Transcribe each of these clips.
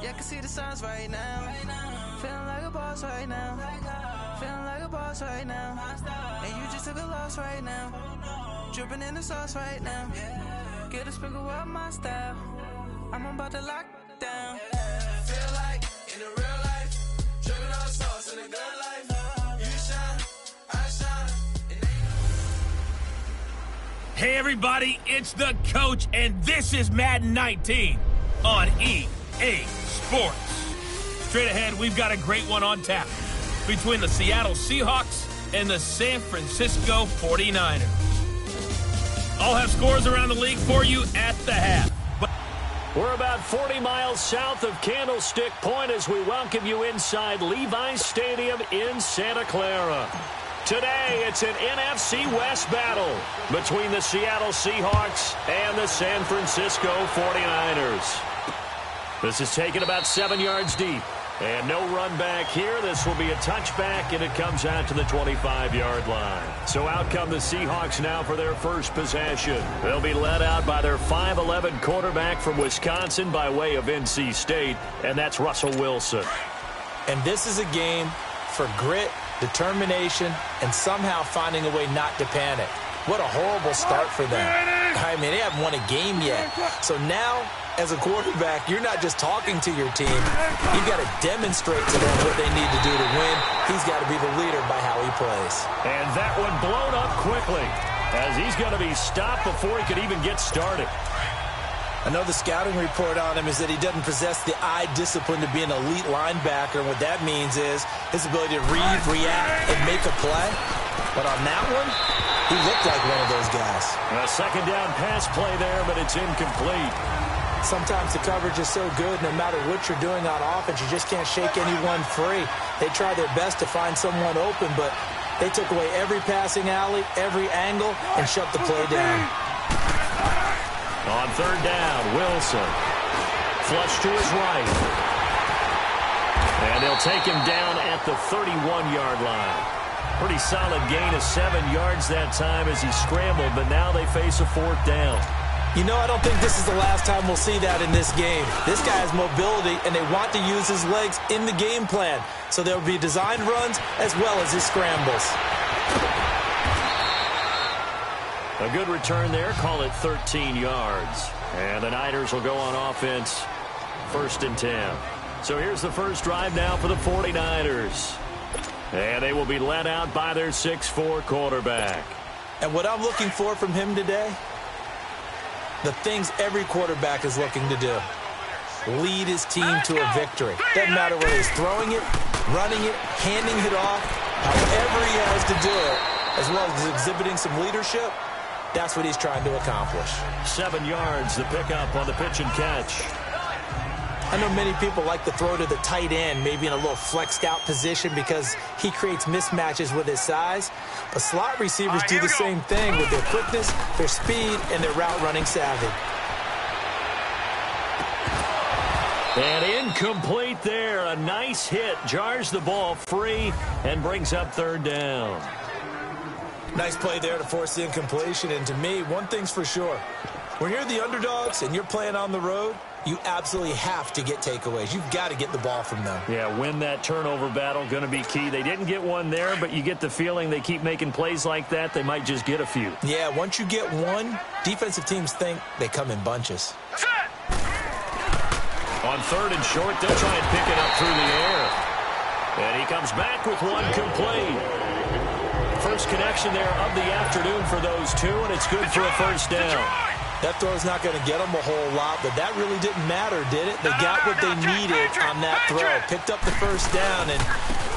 Yeah, I can see the signs right now. Feeling like a boss right now. Feeling like a boss right now. And you just took a loss right now. Dripping in the sauce right now. Get a sprinkle up my style. I'm about to lock down. Feel like in the real life, dripping on the sauce in the good life. You shine, I shine. Hey everybody, it's the coach, and this is Madden 19 on EA Sports. Straight ahead, we've got a great one on tap between the Seattle Seahawks and the San Francisco 49ers. I'll have scores around the league for you at the half. We're about 40 miles south of Candlestick Point as we welcome you inside Levi's Stadium in Santa Clara. Today, it's an NFC West battle between the Seattle Seahawks and the San Francisco 49ers. This is taken about 7 yards deep. And no run back here. This will be a touchback, and it comes out to the 25-yard line. So out come the Seahawks now for their first possession. They'll be led out by their 5'11 quarterback from Wisconsin by way of NC State, and that's Russell Wilson. And this is a game for grit, determination, and somehow finding a way not to panic. What a horrible start for them. I mean, they haven't won a game yet. So now, as a quarterback, you're not just talking to your team. You've got to demonstrate to them what they need to do to win. He's got to be the leader by how he plays. And that one blown up quickly as he's going to be stopped before he could even get started. I know the scouting report on him is that he doesn't possess the eye discipline to be an elite linebacker. And what that means is his ability to read, react, and make a play. But on that one, he looked like one of those guys. A second down pass play there, but it's incomplete. Sometimes the coverage is so good, no matter what you're doing on offense, you just can't shake anyone free. They try their best to find someone open, but they took away every passing alley, every angle, and shut the play down. On third down, Wilson. Flush to his right. And they'll take him down at the 31-yard line. Pretty solid gain of 7 yards that time as he scrambled, but now they face a fourth down. You know, I don't think this is the last time we'll see that in this game. This guy has mobility, and they want to use his legs in the game plan. So there will be designed runs as well as his scrambles. A good return there. Call it 13 yards. And the Niners will go on offense. 1st and 10. So here's the first drive now for the 49ers. And they will be led out by their 6'4 quarterback. And what I'm looking for from him today, the things every quarterback is looking to do. Lead his team to a victory. Doesn't matter whether he's throwing it, running it, handing it off, however he has to do it, as well as exhibiting some leadership, that's what he's trying to accomplish. 7 yards, the pickup on the pitch and catch. I know many people like to throw to the tight end, maybe in a little flexed out position because he creates mismatches with his size. But slot receivers do the same thing with their quickness, their speed, and their route running savvy. And incomplete there. A nice hit. Jars the ball free and brings up third down. Nice play there to force the incompletion. And to me, one thing's for sure. When you're the underdogs and you're playing on the road, you absolutely have to get takeaways. You've got to get the ball from them. Yeah, win that turnover battle, going to be key. They didn't get one there, but you get the feeling they keep making plays like that, they might just get a few. Yeah, once you get one, defensive teams think they come in bunches. On 3rd and short, they'll try and pick it up through the air. And he comes back with one complete. First connection there of the afternoon for those two, and it's good for a first down. That throw's not going to get them a whole lot, but that really didn't matter, did it? They got what they needed on that throw. Picked up the first down, and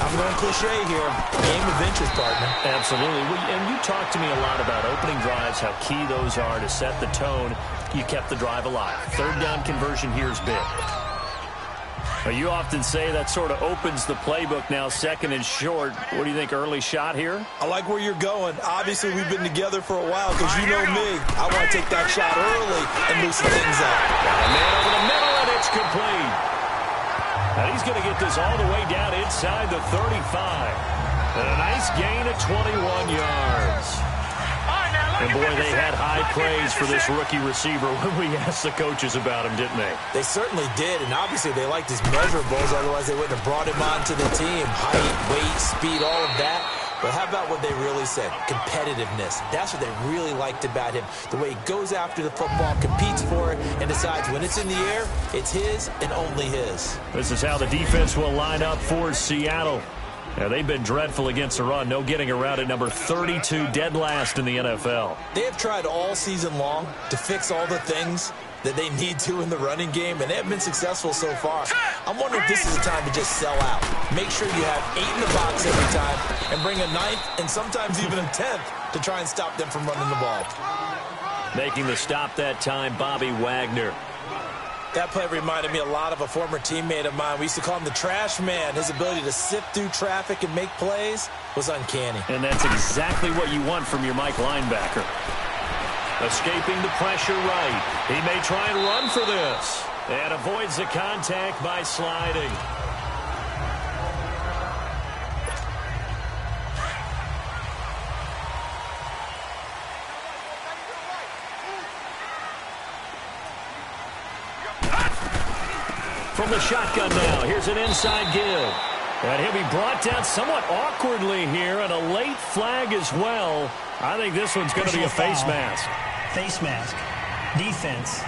I'm going cliche here. Game of inches, partner. Absolutely. And you talked to me a lot about opening drives, how key those are to set the tone. You kept the drive alive. Third down conversion here is big. You often say that sort of opens the playbook now, 2nd and short. What do you think, early shot here? I like where you're going. Obviously, we've been together for a while because you know me. I want to take that shot early and loosen things up. Got a man over the middle, and it's complete. And he's going to get this all the way down inside the 35. And a nice gain of 21 yards. All right, now And, boy, they had high praise for this rookie receiver when we asked the coaches about him, didn't they? They certainly did, and obviously they liked his measurables. Otherwise, they wouldn't have brought him onto the team. Height, weight, speed, all of that. But how about what they really said? Competitiveness. That's what they really liked about him. The way he goes after the football, competes for it, and decides when it's in the air, it's his and only his. This is how the defense will line up for Seattle. Now, they've been dreadful against the run. No getting around at number 32, dead last in the NFL. They have tried all season long to fix all the things that they need to in the running game, and they have been successful so far. I'm wondering if this is a time to just sell out. Make sure you have 8 in the box every time and bring a 9th and sometimes even a 10th to try and stop them from running the ball. Making the stop that time, Bobby Wagner. That play reminded me a lot of a former teammate of mine. We used to call him the trash man. His ability to sift through traffic and make plays was uncanny. And that's exactly what you want from your Mike linebacker. Escaping the pressure right. He may try and run for this. And avoids the contact by sliding. From the shotgun now, here's an inside give. And he'll be brought down somewhat awkwardly here, and a late flag as well. I think this one's going to be a face mask. Face mask. Defense.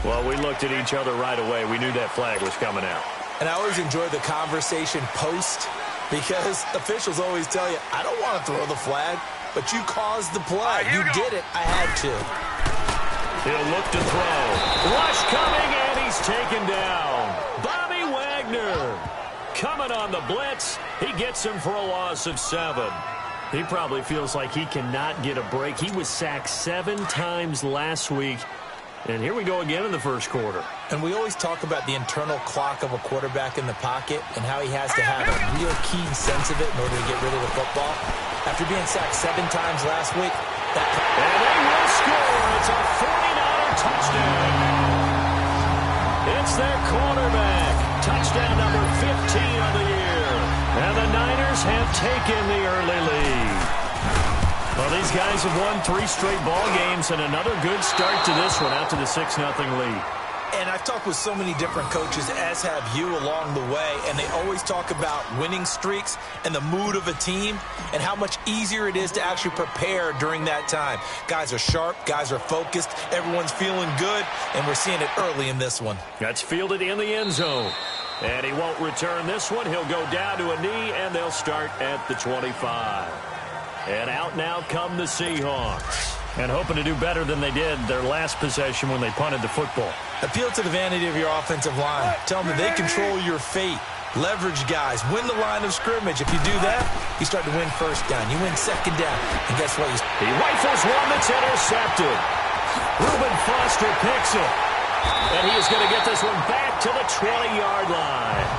Well, we looked at each other right away. We knew that flag was coming out. And I always enjoy the conversation post because officials always tell you, I don't want to throw the flag, but you caused the play. You did it. I had to. He'll look to throw. Rush coming, and he's taken down. Bobby Wagner coming on the blitz. He gets him for a loss of 7. He probably feels like he cannot get a break. He was sacked 7 times last week. And here we go again in the first quarter. And we always talk about the internal clock of a quarterback in the pocket and how he has to have a real keen sense of it in order to get rid of the football. After being sacked 7 times last week, and they will score. It's a 49er touchdown. It's their quarterback. Touchdown number 15 of the year. And the Niners have taken the early lead. Well, these guys have won 3 straight ball games and another good start to this one out to the 6-0 lead. And I've talked with so many different coaches, as have you along the way, and they always talk about winning streaks and the mood of a team and how much easier it is to actually prepare during that time. Guys are sharp, guys are focused, everyone's feeling good, and we're seeing it early in this one. That's fielded in the end zone. And he won't return this one. He'll go down to a knee, and they'll start at the 25. And out now come the Seahawks. And hoping to do better than they did their last possession when they punted the football. Appeal to the vanity of your offensive line. Tell them that they control your fate. Leverage guys. Win the line of scrimmage. If you do that, you start to win first down. You win second down. And guess what? He rifles one that's intercepted. Reuben Foster picks it. And he is going to get this one back to the 20-yard line.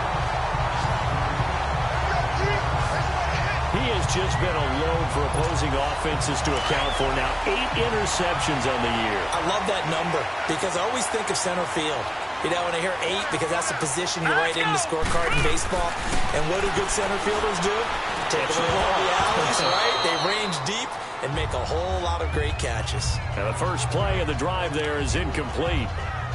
He has just been a load for opposing offenses to account for now. 8 interceptions on the year. I love that number because I always think of center field. You know, when I hear 8, because that's the position you write in the scorecard in baseball. And what do good center fielders do? Take away all the alleys, right? They range deep and make a whole lot of great catches. And the first play of the drive there is incomplete.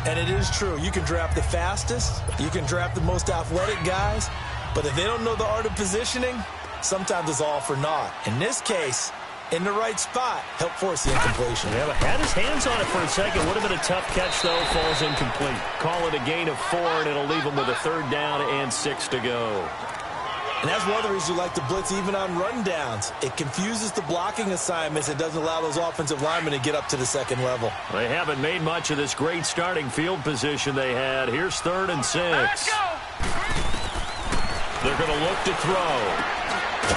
And it is true. You can draft the fastest. You can draft the most athletic guys. But if they don't know the art of positioning, sometimes it's all for naught. In this case, in the right spot, help force the incompletion. Yeah, but had his hands on it for a second. Would have been a tough catch, though. Falls incomplete. Call it a gain of 4, and it'll leave him with a 3rd down and 6 to go. And that's one of the reasons you like to blitz even on rundowns. It confuses the blocking assignments. It doesn't allow those offensive linemen to get up to the second level. They haven't made much of this great starting field position they had. Here's 3rd and 6. They're going to look to throw.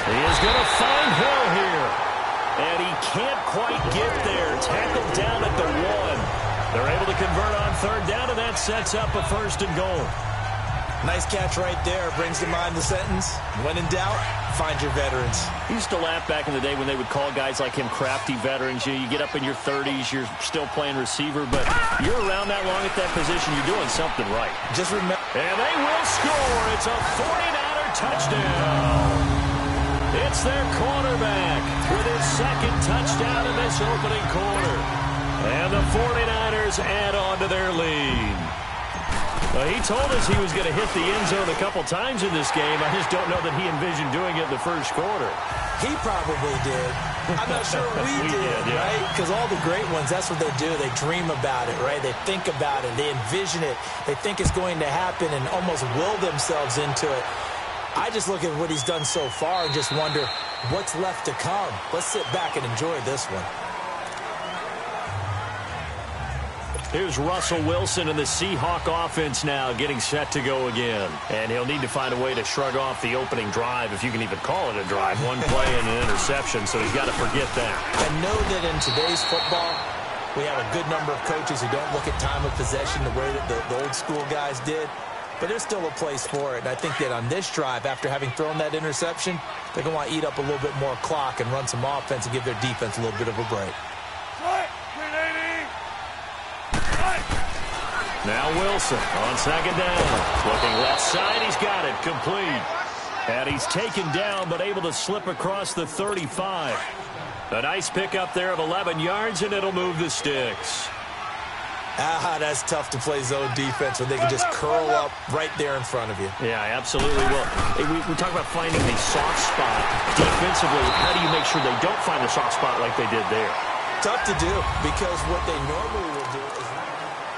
He is going to find Hill here. And he can't quite get there. Tackled down at the 1. They're able to convert on 3rd down, and that sets up a 1st and goal. Nice catch right there. Brings to mind the sentence, when in doubt, find your veterans. I used to laugh back in the day when they would call guys like him crafty veterans. You get up in your 30s, you're still playing receiver, but you're around that long at that position, you're doing something right. Just remember. And they will score. It's a 49er touchdown. It's their quarterback with his second touchdown in this opening quarter. And the 49ers add on to their lead. He told us he was going to hit the end zone a couple times in this game. I just don't know that he envisioned doing it in the first quarter. He probably did. I'm not sure we did, yeah. right? Because all the great ones, that's what they do. They dream about it, right? They think about it. They envision it. They think it's going to happen and almost will themselves into it. I just look at what he's done so far and just wonder what's left to come. Let's sit back and enjoy this one. Here's Russell Wilson and the Seahawk offense now getting set to go again. And he'll need to find a way to shrug off the opening drive, if you can even call it a drive. One play and an interception, so he's got to forget that. I know that in today's football, we have a good number of coaches who don't look at time of possession the way that the old school guys did. But there's still a place for it. And I think that on this drive, after having thrown that interception, they're going to want to eat up a little bit more clock and run some offense and give their defense a little bit of a break. Now Wilson on second down. Looking left side, he's got it. Complete. And he's taken down, but able to slip across the 35. A nice pickup there of 11 yards, and it'll move the sticks. That's tough to play zone defense when they can just curl up right there in front of you. Yeah, absolutely will. We talk about finding the soft spot defensively. How do you make sure they don't find the soft spot like they did there? Tough to do, because what they normally will do is...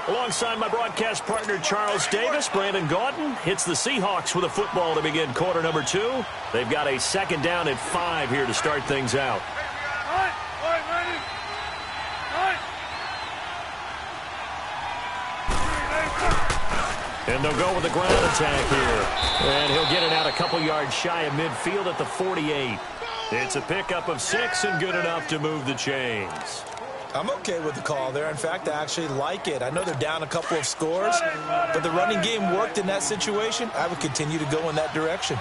Alongside my broadcast partner, Charles Davis, Brandon Gaudin hits the Seahawks with a football to begin quarter number 2. They've got a second down at 5 here to start things out. And they'll go with the ground attack here. And he'll get it out a couple yards shy of midfield at the 48. It's a pickup of 6 and good enough to move the chains. I'm okay with the call there. In fact, I actually like it. I know they're down a couple of scores, but the running game worked in that situation. I would continue to go in that direction.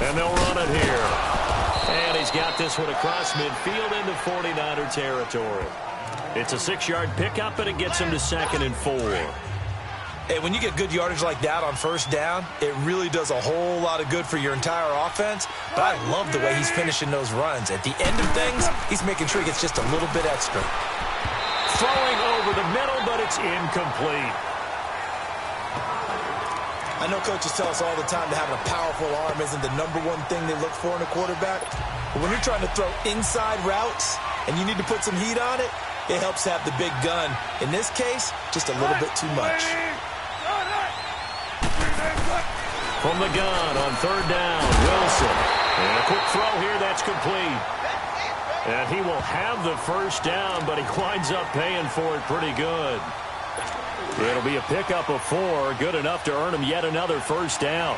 And they'll run it here. And he's got this one across midfield into 49er territory. It's a 6-yard pickup, and it gets him to 2nd and 4. Hey, when you get good yardage like that on first down, it really does a whole lot of good for your entire offense. But I love the way he's finishing those runs. At the end of things, he's making sure he gets just a little bit extra. Throwing over the middle, but it's incomplete. I know coaches tell us all the time that having a powerful arm isn't the #1 thing they look for in a quarterback. But when you're trying to throw inside routes and you need to put some heat on it, it helps have the big gun. In this case, just a little bit too much. From the gun on third down, Wilson. And a quick throw here, that's complete. And he will have the first down, but he winds up paying for it pretty good. It'll be a pickup of 4, good enough to earn him yet another first down.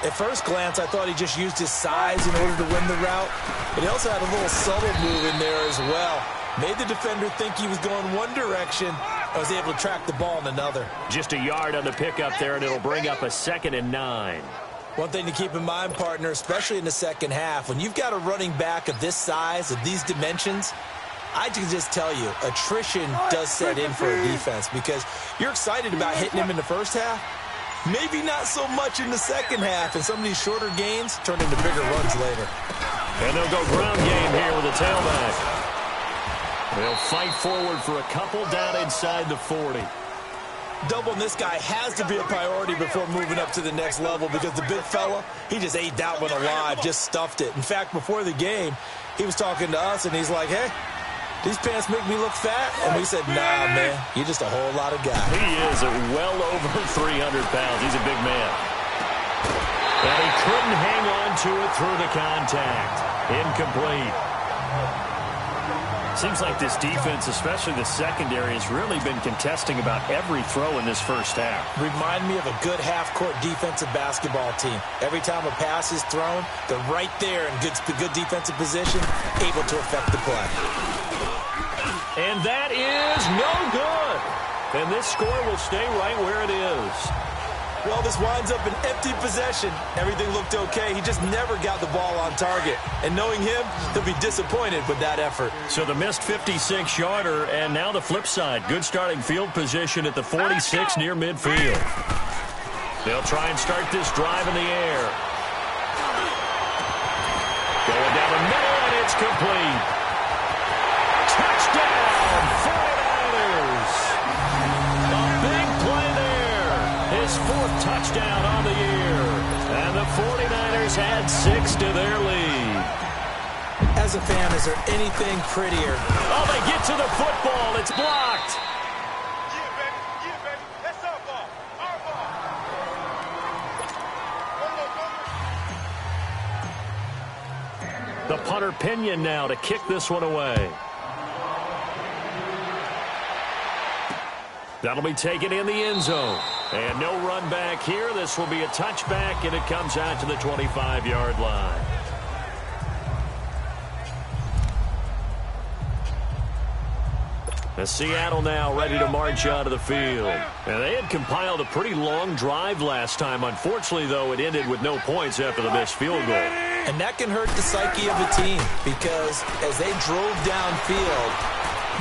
At first glance, I thought he just used his size in order to win the route, but he also had a little subtle move in there as well. Made the defender think he was going one direction. I was able to track the ball in another. Just a yard on the pickup there, and it'll bring up a 2nd and 9. One thing to keep in mind, partner, especially in the second half, when you've got a running back of this size, of these dimensions, I can just tell you, attrition does set in for a defense because you're excited about hitting him in the first half. Maybe not so much in the second half, and some of these shorter gains turn into bigger runs later. And they'll go ground game here with a tailback. They'll fight forward for a couple down inside the 40. Doubling this guy has to be a priority before moving up to the next level because the big fella, he just ate that one alive, just stuffed it. In fact, before the game, he was talking to us, and he's like, hey, these pants make me look fat? And we said, nah, man, you're just a whole lot of guy. He is well over 300 pounds. He's a big man. And he couldn't hang on to it through the contact. Incomplete. Seems like this defense, especially the secondary, has really been contesting about every throw in this first half. Remind me of a good half-court defensive basketball team. Every time a pass is thrown, they're right there in good defensive position, able to affect the play. And that is no good. And this score will stay right where it is. Well, this winds up an empty possession. Everything looked okay. He just never got the ball on target. And knowing him, he'll be disappointed with that effort. So the missed 56-yarder, and now the flip side. Good starting field position at the 46 near midfield. They'll try and start this drive in the air. Going down the middle, and it's complete. Touchdown, 49ers. A big play there. His 4th touchdown on the year. And the 49ers add 6 to their lead. As a fan, is there anything prettier? Oh, they get to the football. It's blocked. Yeah, baby. Yeah, baby. That's our ball. Our ball. One more. The punter Pinion now to kick this one away. That'll be taken in the end zone. And no run back here. This will be a touchback, and it comes out to the 25-yard line. As Seattle now ready to march out of the field. And they had compiled a pretty long drive last time. Unfortunately, though, it ended with no points after the missed field goal. And that can hurt the psyche of a team because as they drove downfield,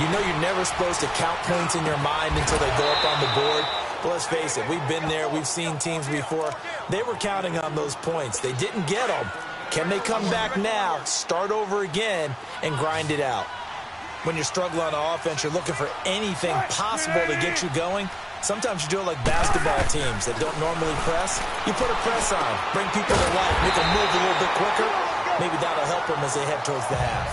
you know you're never supposed to count points in your mind until they go up on the board. But let's face it, we've been there. We've seen teams before. They were counting on those points. They didn't get them. Can they come back now, start over again, and grind it out? When you're struggling on offense, you're looking for anything possible to get you going. Sometimes you do it like basketball teams that don't normally press. You put a press on, bring people to life, make them move a little bit quicker. Maybe that'll help them as they head towards the half.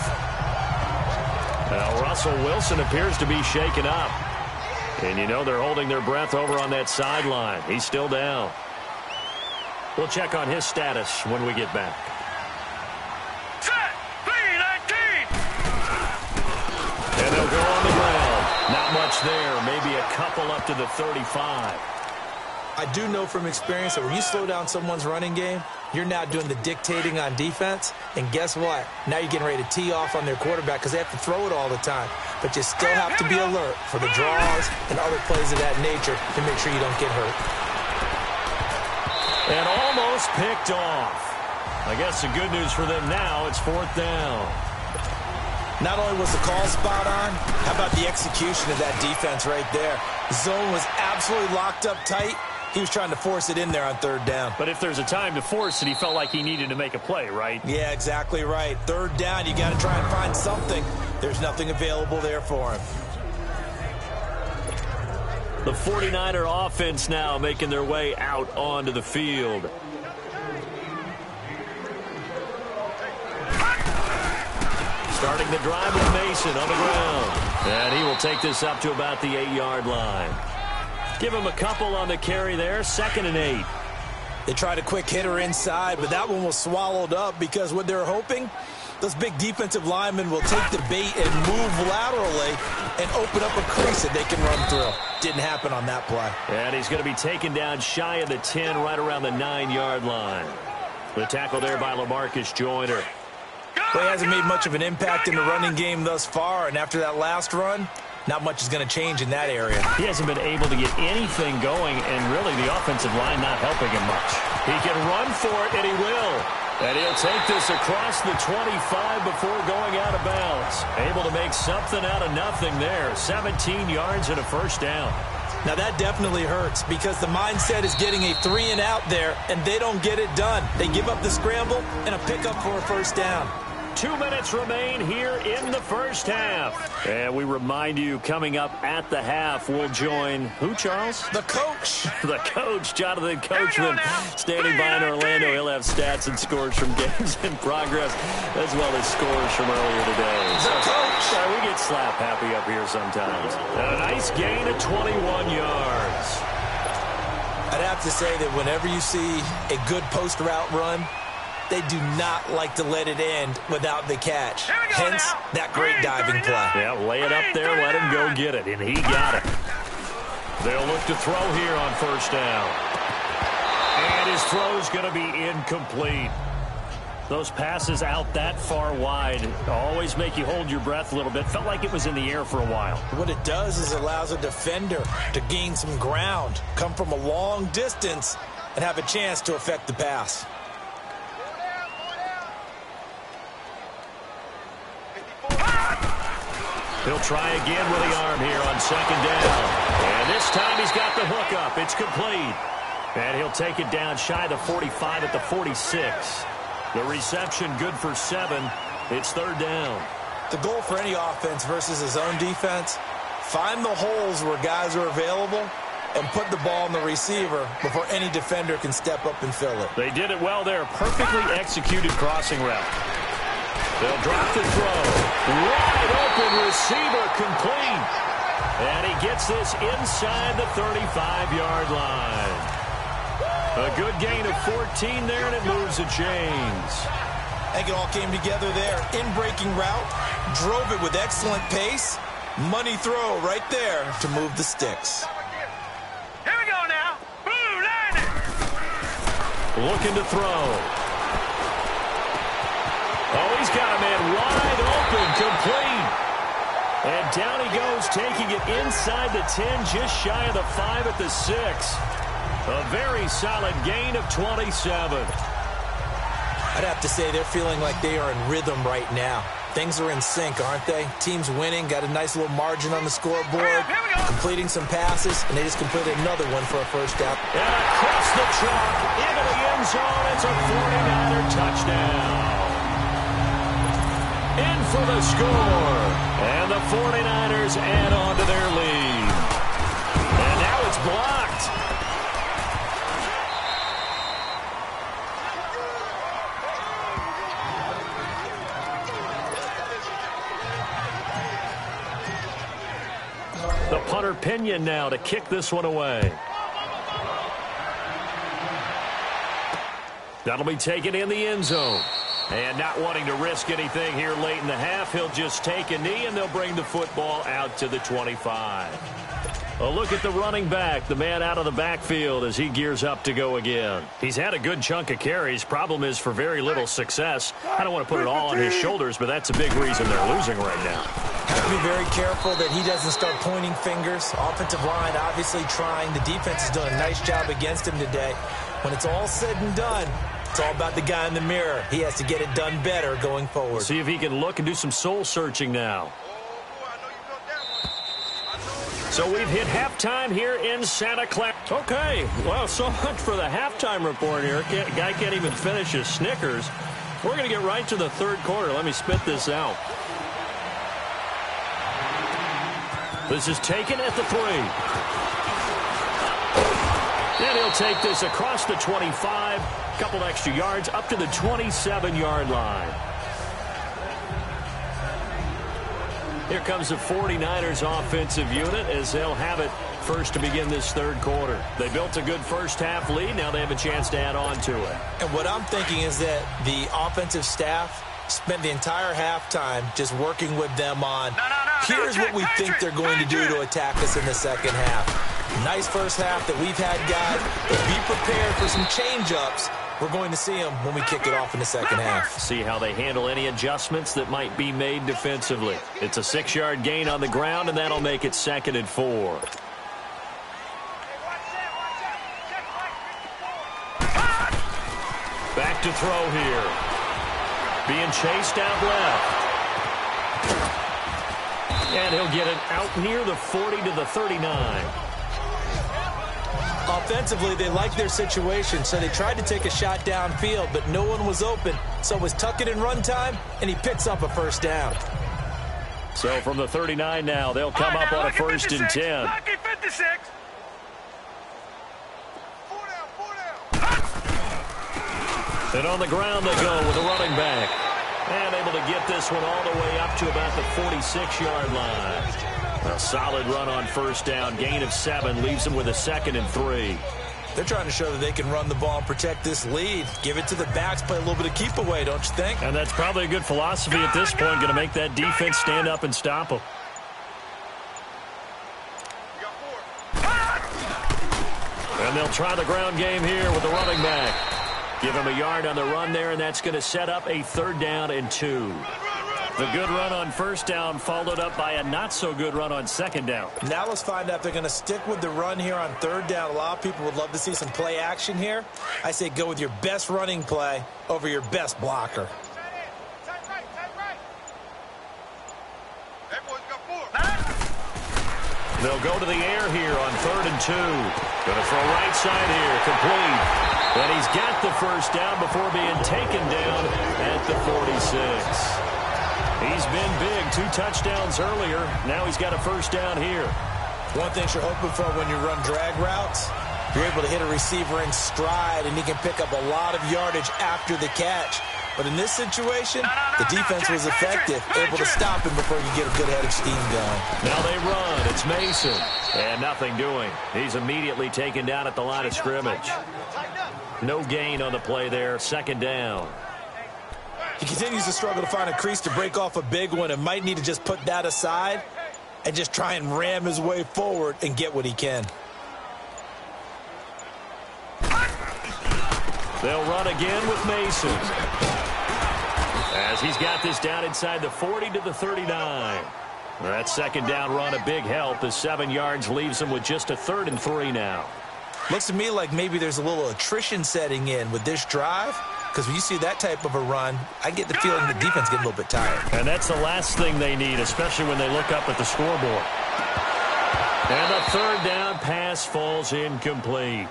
Well, Russell Wilson appears to be shaken up. And you know they're holding their breath over on that sideline. He's still down. We'll check on his status when we get back. And they'll go on the ground. Not much there. Maybe a couple up to the 35. I do know from experience that when you slow down someone's running game, you're now doing the dictating on defense. And guess what? Now you're getting ready to tee off on their quarterback because they have to throw it all the time. But you still have to be alert for the draws and other plays of that nature to make sure you don't get hurt. And almost picked off. I guess the good news for them now, it's 4th down. Not only was the call spot on, how about the execution of that defense right there? The zone was absolutely locked up tight. He was trying to force it in there on 3rd down. But if there's a time to force it, he felt like he needed to make a play, right? Yeah, exactly right. 3rd down, you got to try and find something. There's nothing available there for him. The 49er offense now making their way out onto the field. Starting the drive with Mason on the ground. And he will take this up to about the 8-yard line. Give him a couple on the carry there. 2nd and 8. They tried a quick hitter inside, but that one was swallowed up because what they're hoping, those big defensive linemen will take the bait and move laterally and open up a crease that they can run through. Didn't happen on that play. And he's going to be taken down shy of the 10, right around the 9-yard line. The tackle there by LaMarcus Joyner. Well, he hasn't made much of an impact in the running game thus far, and after that last run, not much is going to change in that area. He hasn't been able to get anything going, and really the offensive line not helping him much. He can run for it, and he will. And he'll take this across the 25 before going out of bounds. Able to make something out of nothing there. 17 yards and a 1st down. Now that definitely hurts because the mindset is getting a 3-and-out there, and they don't get it done. They give up the scramble and a pickup for a 1st down. 2 minutes remain here in the 1st half. And we remind you, coming up at the half, we'll join who, Charles? The coach. The coach, Jonathan Coachman, standing by in Orlando. He'll have stats and scores from games in progress, as well as scores from earlier today. The coach. We get slap happy up here sometimes. And a nice gain of 21 yards. I'd have to say that whenever you see a good post route run, they do not like to let it end without the catch. Hence, that great diving play. Yeah, lay it up there, let him go get it, and he got it. They'll look to throw here on 1st down. And his throw's going to be incomplete. Those passes out that far wide always make you hold your breath a little bit. Felt like it was in the air for a while. What it does is it allows a defender to gain some ground, come from a long distance, and have a chance to affect the pass. He'll try again with the arm here on 2nd down. And this time he's got the hook up. It's complete. And he'll take it down shy of the 45 at the 46. The reception good for 7. It's third down. The goal for any offense versus his own defense, find the holes where guys are available and put the ball on the receiver before any defender can step up and fill it. They did it well there. Perfectly executed crossing route. They'll drop the throw. Wide open receiver complete. And he gets this inside the 35-yard line. A good gain of 14 there, and it moves the chains. I think it all came together there. In-breaking route, drove it with excellent pace. Money throw right there to move the sticks. Here we go now. Boom, line it. Looking to throw. Oh, he's got a man wide open, complete. And down he goes, taking it inside the 10, just shy of the 5 at the 6. A very solid gain of 27. I'd have to say they're feeling like they are in rhythm right now. Things are in sync, aren't they? Team's winning, got a nice little margin on the scoreboard, completing some passes, and they just completed another one for a first down. And across the chalk, into the end zone, it's a 49er touchdown. In for the score. And the 49ers add on to their lead. And now it's blocked. The punter Pinion now to kick this one away. That'll be taken in the end zone. And not wanting to risk anything here late in the half, he'll just take a knee, and they'll bring the football out to the 25. A look at the running back, the man out of the backfield as he gears up to go again. He's had a good chunk of carries. Problem is for very little success. I don't want to put it all on his shoulders, but that's a big reason they're losing right now. Have to be very careful that he doesn't start pointing fingers. Offensive line obviously trying. The defense has done a nice job against him today. When it's all said and done, it's all about the guy in the mirror. He has to get it done better going forward. See if he can look and do some soul-searching now. So we've hit halftime here in Santa Clara. Okay, well, so much for the halftime report here. Guy can't even finish his Snickers. We're going to get right to the third quarter. Let me spit this out. This is taken at the 3. And he'll take this across the 25. Couple extra yards up to the 27-yard line. Here comes the 49ers offensive unit as they'll have it first to begin this third quarter. They built a good first half lead. Now they have a chance to add on to it. And what I'm thinking is that the offensive staff spent the entire halftime just working with them on, here's what we think they're going to do to attack us in the second half. Nice first half that we've had, guys, but be prepared for some change-ups. We're going to see them when we kick it off in the second half. See how they handle any adjustments that might be made defensively. It's a 6-yard gain on the ground, and that'll make it 2nd and 4. Back to throw here. Being chased out left. And he'll get it out near the 40 to the 39. Offensively, they like their situation, so they tried to take a shot downfield, but no one was open. So it was tuck it in run time, and he picks up a first down. So from the 39 now, they'll come up on a 1st and 10. Lucky 56. And on the ground they go with a running back. And able to get this one all the way up to about the 46-yard line. A solid run on first down. Gain of 7 leaves them with a 2nd and 3. They're trying to show that they can run the ball and protect this lead. Give it to the backs, play a little bit of keep away, don't you think? And that's probably a good philosophy at this point. Going to make that defense stand up and stop them. And they'll try the ground game here with the running back. Give him a yard on the run there, and that's going to set up a 3rd down and 2. The good run on first down followed up by a not-so-good run on 2nd down. Now let's find out if they're going to stick with the run here on 3rd down. A lot of people would love to see some play action here. I say go with your best running play over your best blocker. They'll go to the air here on 3rd and 2. Going to throw right side here, complete. And he's got the first down before being taken down at the 46. He's been big, 2 touchdowns earlier. Now he's got a first down here. One thing you're hoping for when you run drag routes, you're able to hit a receiver in stride, and he can pick up a lot of yardage after the catch. But in this situation, the defense was effective, able to stop him before you get a good head of steam going. Now they run. It's Mason. And nothing doing. He's immediately taken down at the line of scrimmage. No gain on the play there. 2nd down. He continues to struggle to find a crease to break off a big one and might need to just put that aside and just try and ram his way forward and get what he can. They'll run again with Mason, as he's got this down inside the 40 to the 39. That 2nd down run a big help as 7 yards leaves him with just a 3rd and 3 now. Looks to me like maybe there's a little attrition setting in with this drive, because when you see that type of a run, I get the feeling the defense getting a little bit tired. And that's the last thing they need, especially when they look up at the scoreboard. And the 3rd down pass falls incomplete.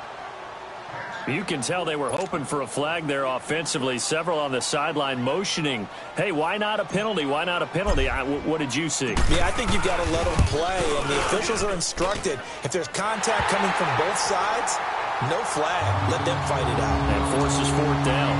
You can tell they were hoping for a flag there offensively. Several on the sideline motioning, hey, why not a penalty? Why not a penalty? What did you see? Yeah, I think you've got to let them play, and the officials are instructed, if there's contact coming from both sides, no flag. Let them fight it out. And forces 4th down.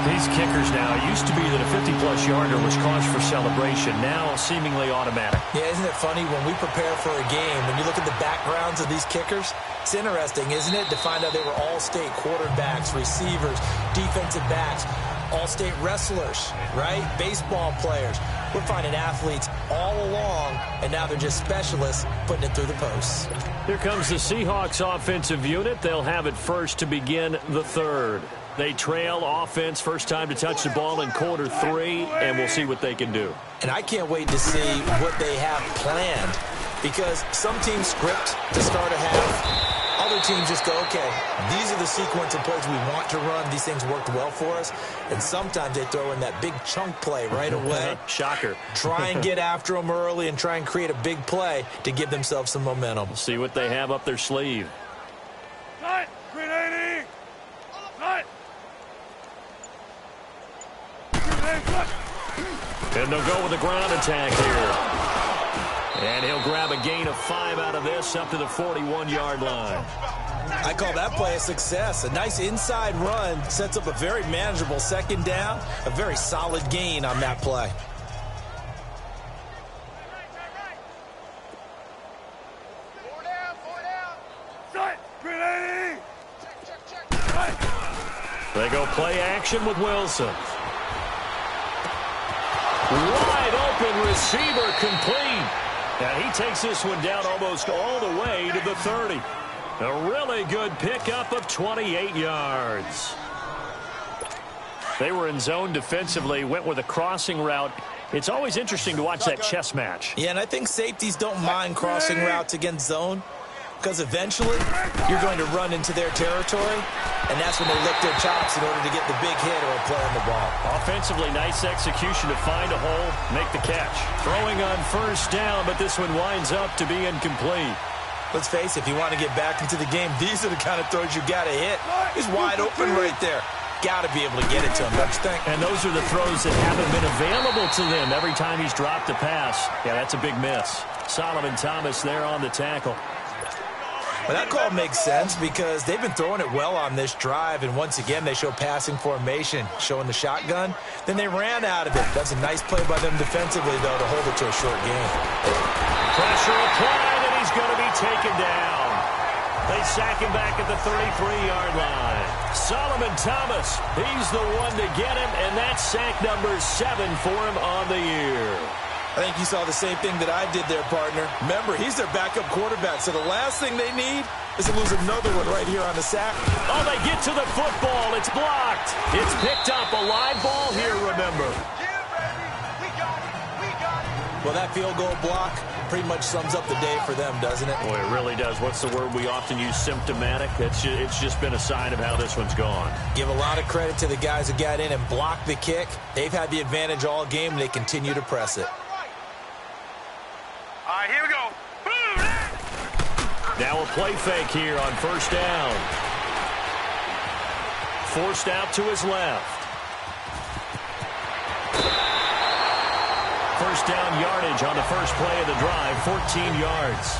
These kickers now, it used to be that a 50-plus yarder was cause for celebration. Now seemingly automatic. Yeah, isn't it funny when we prepare for a game, when you look at the backgrounds of these kickers, it's interesting, isn't it, to find out they were all-state quarterbacks, receivers, defensive backs, all-state wrestlers, right? Baseball players. We're finding athletes all along, and now they're just specialists putting it through the posts. Here comes the Seahawks offensive unit. They'll have it first to begin the 3rd. They trail offense, first time to touch the ball in quarter 3, and we'll see what they can do. And I can't wait to see what they have planned, because some teams script to start a half. Other teams just go, okay, these are the sequence of plays we want to run. These things worked well for us. And sometimes they throw in that big chunk play right away. Shocker. Try and get after them early and try and create a big play to give themselves some momentum. We'll see what they have up their sleeve. Cut! 380! Cut! And they'll go with the ground attack here. And he'll grab a gain of 5 out of this up to the 41-yard line. I call that play a success. A nice inside run sets up a very manageable 2nd down. A very solid gain on that play. They go play action with Wilson. Wide open receiver complete. And he takes this one down almost all the way to the 30. A really good pickup of 28 yards. They were in zone defensively, went with a crossing route. It's always interesting to watch that chess match. Yeah, and I think safeties don't mind crossing routes against zone, because eventually you're going to run into their territory, and that's when they lick their chops in order to get the big hit or a play on the ball. Offensively, nice execution to find a hole, make the catch. Throwing on first down, but this one winds up to be incomplete. Let's face it, if you want to get back into the game, these are the kind of throws you got to hit. He's wide open right there. Got to be able to get it to him, don't you think? And those are the throws that haven't been available to them every time he's dropped a pass. Yeah, that's a big miss. Solomon Thomas there on the tackle. Well, that call makes sense because they've been throwing it well on this drive, and once again they show passing formation, showing the shotgun. Then they ran out of it. That's a nice play by them defensively, though, to hold it to a short game. Pressure applied, and he's going to be taken down. They sack him back at the 33-yard line. Solomon Thomas, he's the one to get him, and that's sack number 7 for him on the year. I think you saw the same thing that I did there, partner. Remember, he's their backup quarterback, so the last thing they need is to lose another one right here on the sack. Oh, they get to the football. It's blocked. It's picked up. A live ball here, remember. Well, that field goal block pretty much sums up the day for them, doesn't it? Boy, it really does. What's the word we often use? Symptomatic. It's just been a sign of how this one's gone. Give a lot of credit to the guys who got in and blocked the kick. They've had the advantage all game, and they continue to press it. All right, here we go. Boom! Now a play fake here on first down. Forced out to his left. First down yardage on the first play of the drive, 14 yards.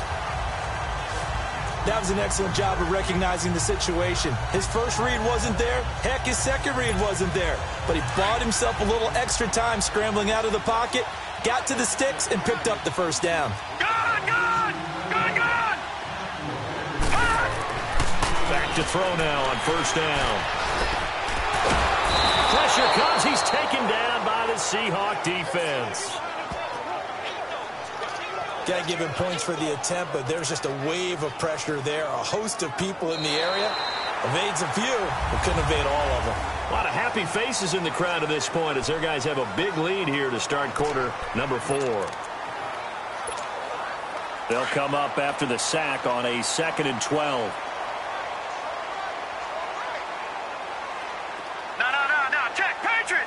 That was an excellent job of recognizing the situation. His first read wasn't there. Heck, his second read wasn't there. But he bought himself a little extra time scrambling out of the pocket, got to the sticks, and picked up the first down. Back to throw now on first down. Pressure comes. He's taken down by the Seahawk defense. Got to give him points for the attempt, but there's just a wave of pressure there. A host of people in the area. Evades a few, but couldn't evade all of them. A lot of happy faces in the crowd at this point as their guys have a big lead here to start quarter number 4. They'll come up after the sack on a 2nd and 12. Check, Patriot!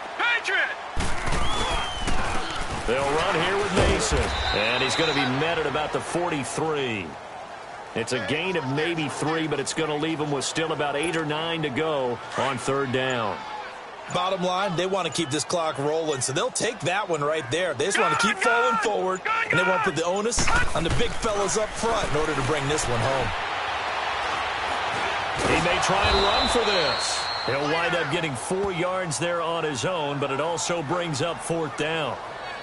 They'll run here with Mason, and he's going to be met at about the 43. It's a gain of maybe 3, but it's going to leave him with still about 8 or 9 to go on third down. Bottom line, they want to keep this clock rolling, so they'll take that one right there. They just want to keep falling forward, and they want to put the onus on the big fellas up front in order to bring this one home. He may try and run for this. He'll wind up getting 4 yards there on his own, but it also brings up 4th down.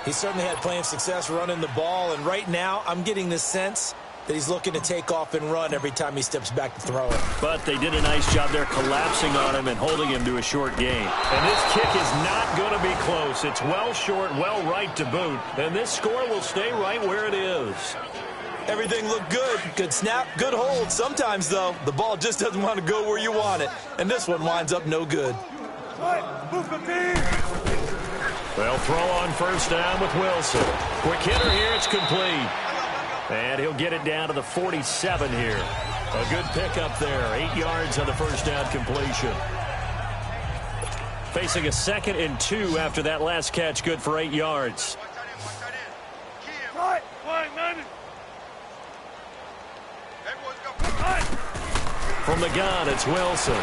He certainly had plenty of success running the ball, and right now I'm getting the sense that he's looking to take off and run every time he steps back to throw it. But they did a nice job there collapsing on him and holding him to a short gain. And this kick is not going to be close. It's well short, well right to boot, and this score will stay right where it is. Everything looked good. Good snap, good hold. Sometimes, though, the ball just doesn't want to go where you want it, and this one winds up no good. They'll throw on first down with Wilson. Quick hitter here, it's complete. And he'll get it down to the 47 here. A good pickup there, 8 yards on the first down completion. Facing a 2nd and 2 after that last catch, good for 8 yards. From the gun, it's Wilson.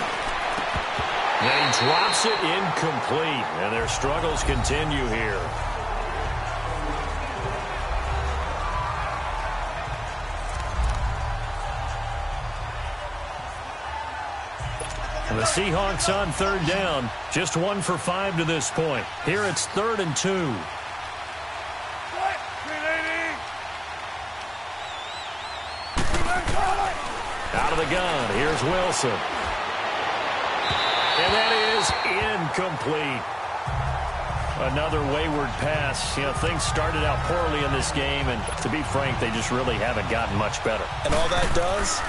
And he drops it incomplete, and their struggles continue here. And the Seahawks on third down, just 1 for 5 to this point. Here it's 3rd and 2. Out of the gun, here's Wilson. And that is incomplete. Another wayward pass. You know, things started out poorly in this game, and to be frank, they just really haven't gotten much better. And all that does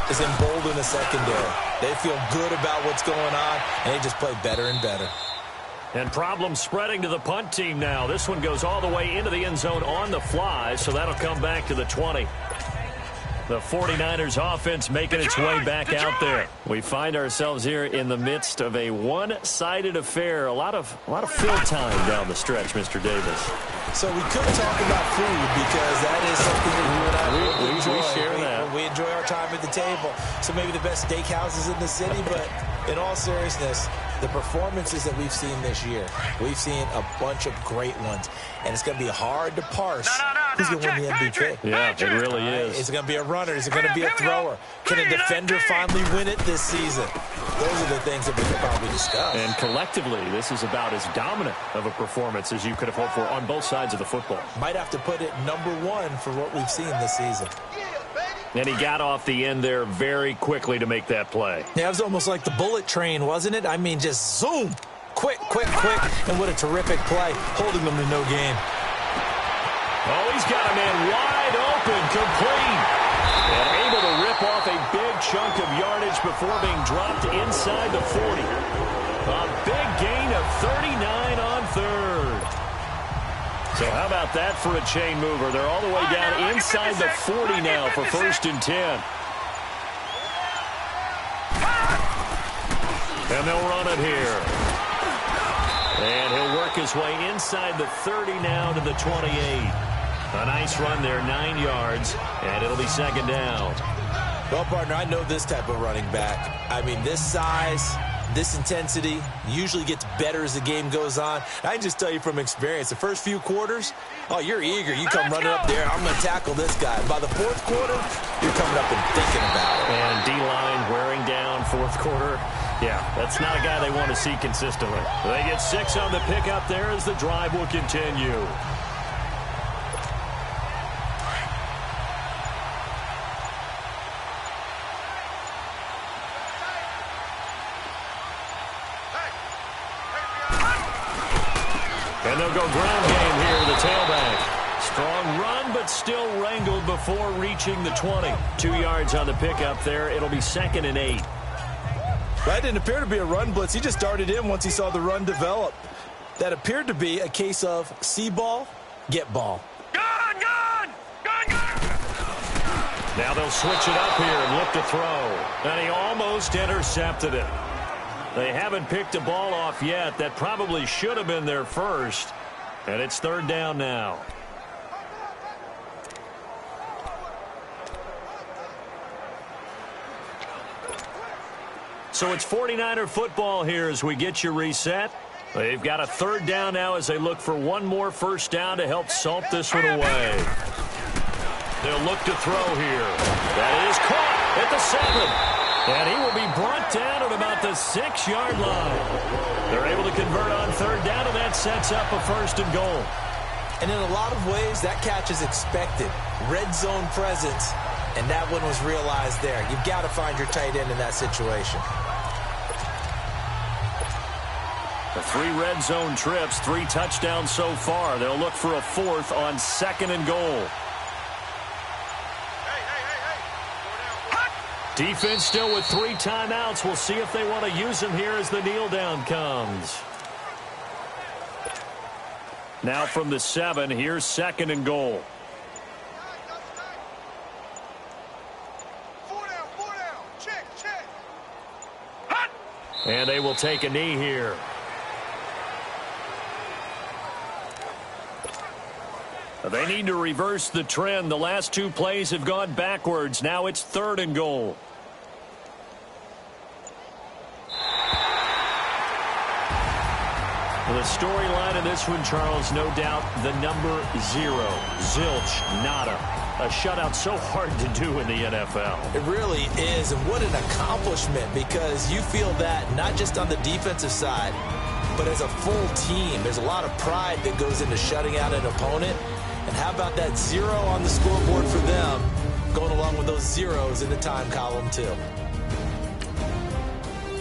is embolden the secondary. They feel good about what's going on, and they just play better and better. And problems spreading to the punt team now. This one goes all the way into the end zone on the fly, so that'll come back to the 20. The 49ers offense making its way back out there. We find ourselves here in the midst of a one-sided affair. A lot of fill time down the stretch, Mr. Davis. So we could talk about food because that is something that you and I enjoy. We share that. We enjoy our time at the table. So maybe the best steakhouses in the city, but in all seriousness, the performances that we've seen this year, we've seen a bunch of great ones. And it's going to be hard to parse who's going to win the MVP. Yeah, it really is. Is it going to be a runner? Is it going to be a thrower? Can a defender finally win it this season? Those are the things that we could probably discuss. And collectively, this is about as dominant of a performance as you could have hoped for on both sides of the football. Might have to put it #1 for what we've seen this season. And he got off the end there very quickly to make that play. Yeah, it was almost like the bullet train, wasn't it? I mean, just zoom. Quick. And what a terrific play, holding them to no gain. Oh, he's got a man wide open, complete. And able to rip off a big chunk of yardage before being dropped inside the 40. A big gain of 39 on third. So how about that for a chain mover? They're all the way down inside the 40 now for 1st and 10. And they'll run it here. And he'll work his way inside the 30 now to the 28. A nice run there, 9 yards, and it'll be 2nd down. Well, partner, I know this type of running back. I mean, this size, this intensity usually gets better as the game goes on. I can just tell you from experience, the first few quarters, oh, you're eager. You come running up there, I'm going to tackle this guy. By the fourth quarter, you're coming up and thinking about it. And D-line wearing down fourth quarter. Yeah, that's not a guy they want to see consistently. They get 6 on the pickup there as the drive will continue. And they'll go ground game here to the tailback. Strong run, but still wrangled before reaching the 20. 2 yards on the pickup there. It'll be 2nd and 8. That didn't appear to be a run blitz. He just darted in once he saw the run develop. That appeared to be a case of see ball, get ball. Gone! Now they'll switch it up here and look to throw. And he almost intercepted it. They haven't picked a ball off yet. That probably should have been their first. And it's 3rd down now. So it's 49er football here as we get you reset. They've got a 3rd down now as they look for one more first down to help salt this one away. They'll look to throw here. That is caught at the 7. And he will be brought down at about the 6-yard line. They're able to convert on 3rd down, and that sets up a 1st and goal. And in a lot of ways, that catch is expected. Red zone presence, and that one was realized there. You've got to find your tight end in that situation. The 3 red zone trips, 3 touchdowns so far. They'll look for a 4th on 2nd and goal. Defense still with 3 timeouts. We'll see if they want to use them here as the kneel down comes. Now from the 7, here's 2nd and goal. 4 down. Check. And they will take a knee here. They need to reverse the trend. The last 2 plays have gone backwards. Now it's 3rd and goal. The storyline in this one, Charles, no doubt the number 0. Zilch, nada. A shutout so hard to do in the NFL. It really is, and what an accomplishment, because you feel that not just on the defensive side, but as a full team. There's a lot of pride that goes into shutting out an opponent. And how about that 0 on the scoreboard for them, going along with those zeros in the time column, too.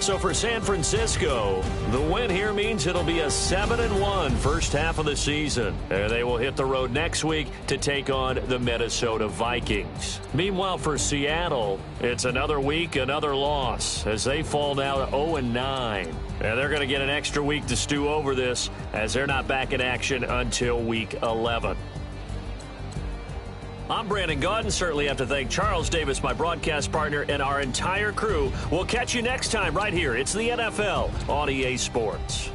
So for San Francisco, the win here means it'll be a 7-1 first half of the season. And they will hit the road next week to take on the Minnesota Vikings. Meanwhile, for Seattle, it's another week, another loss, as they fall now to 0-9. And they're going to get an extra week to stew over this, as they're not back in action until week 11. I'm Brandon Gaudin. Certainly have to thank Charles Davis, my broadcast partner, and our entire crew. We'll catch you next time right here. It's the NFL on EA Sports.